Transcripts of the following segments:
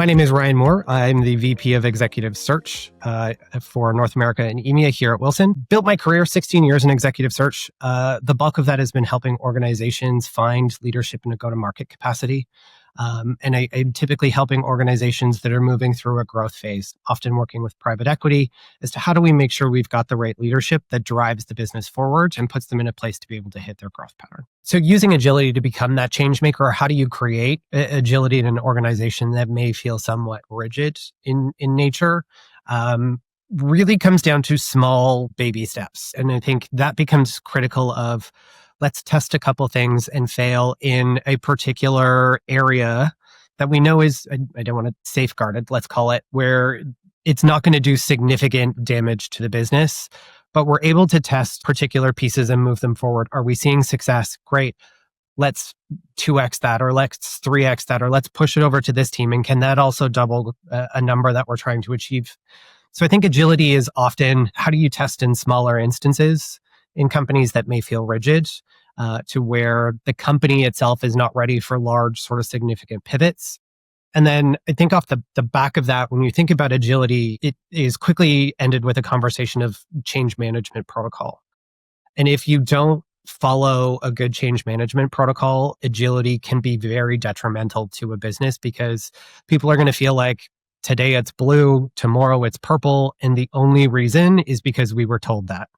My name is Ryan Moore. I'm the VP of Executive Search for North America and EMEA here at Wilson. Built my career 16 years in executive search. The bulk of that has been helping organizations find leadership in a go-to-market capacity. And I'm typically helping organizations that are moving through a growth phase, often working with private equity, as to how do we make sure we've got the right leadership that drives the business forward and puts them in a place to be able to hit their growth pattern. So using agility to become that change maker, or how do you create agility in an organization that may feel somewhat rigid in nature, really comes down to small baby steps. And I think that becomes critical of, let's test a couple things and fail in a particular area that we know is, I don't want to safeguarded, let's call it, where it's not going to do significant damage to the business, but we're able to test particular pieces and move them forward. Are we seeing success? Great. Let's 2x that, or let's 3x that, or let's push it over to this team. And can that also double a number that we're trying to achieve? So I think agility is often, how do you test in smaller instances in companies that may feel rigid, to where the company itself is not ready for large sort of significant pivots. And then I think off the back of that, when you think about agility, it is quickly ended with a conversation of change management protocol. And if you don't follow a good change management protocol, agility can be very detrimental to a business, because people are going to feel like today it's blue, tomorrow it's purple. And the only reason is because we were told that.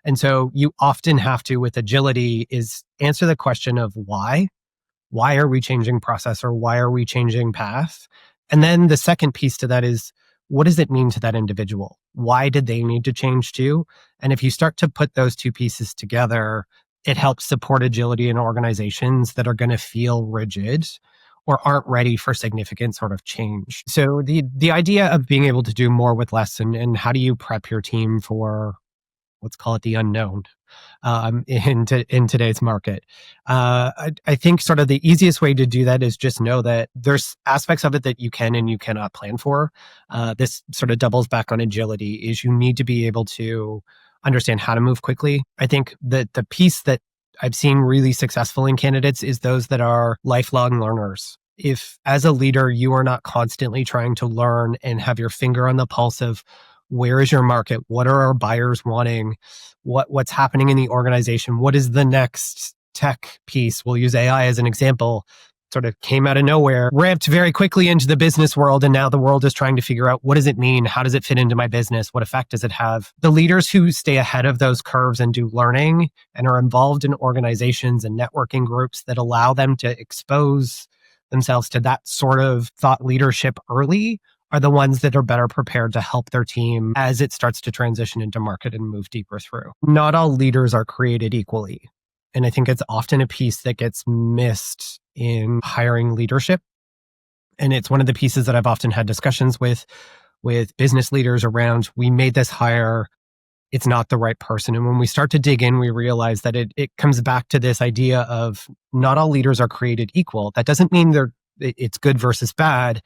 And so you often have to, with agility, is answer the question of why. Why are we changing process, or why are we changing path? And then the second piece to that is, what does it mean to that individual? Why did they need to change too? And if you start to put those two pieces together, it helps support agility in organizations that are going to feel rigid or aren't ready for significant sort of change. So the idea of being able to do more with less, and how do you prep your team for, let's call it the unknown, in today's market. I think sort of the easiest way to do that is just know that there's aspects of it that you can and you cannot plan for. This sort of doubles back on agility, is you need to be able to understand how to move quickly. I think that the piece that I've seen really successful in candidates is those that are lifelong learners. If as a leader, you are not constantly trying to learn and have your finger on the pulse of, where is your market? What are our buyers wanting? What's happening in the organization? What is the next tech piece? We'll use AI as an example. Sort of came out of nowhere, ramped very quickly into the business world. And now the world is trying to figure out, what does it mean? How does it fit into my business? What effect does it have? The leaders who stay ahead of those curves and do learning and are involved in organizations and networking groups that allow them to expose themselves to that sort of thought leadership early are the ones that are better prepared to help their team as it starts to transition into market and move deeper through. Not all leaders are created equally. And I think it's often a piece that gets missed in hiring leadership. And it's one of the pieces that I've often had discussions with business leaders around, we made this hire, it's not the right person. And when we start to dig in, we realize that it comes back to this idea of not all leaders are created equal. That doesn't mean it's good versus bad.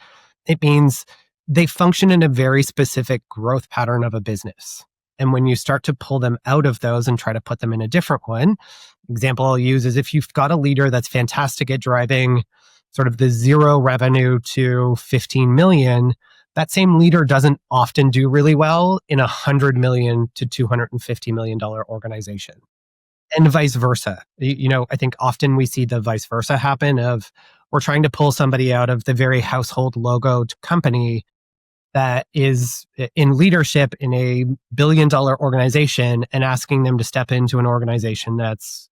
It means they function in a very specific growth pattern of a business. And when you start to pull them out of those and try to put them in a different one, example I'll use is, if you've got a leader that's fantastic at driving sort of the 0 revenue to 15 million, that same leader doesn't often do really well in a $100 million to $250 million organization. And vice versa. I think often we see the vice versa happen of, we're trying to pull somebody out of the very household logo company that is in leadership in a $1 billion organization and asking them to step into an organization that's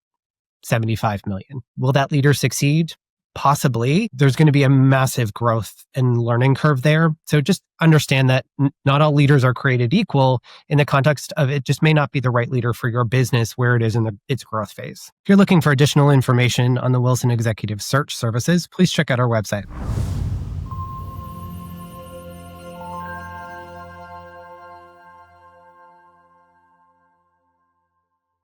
75 million. Will that leader succeed? Possibly. There's going to be a massive growth and learning curve there. So just understand that not all leaders are created equal in the context of, it just may not be the right leader for your business where it is in its growth phase. If you're looking for additional information on the Wilson Executive Search services, please check out our website.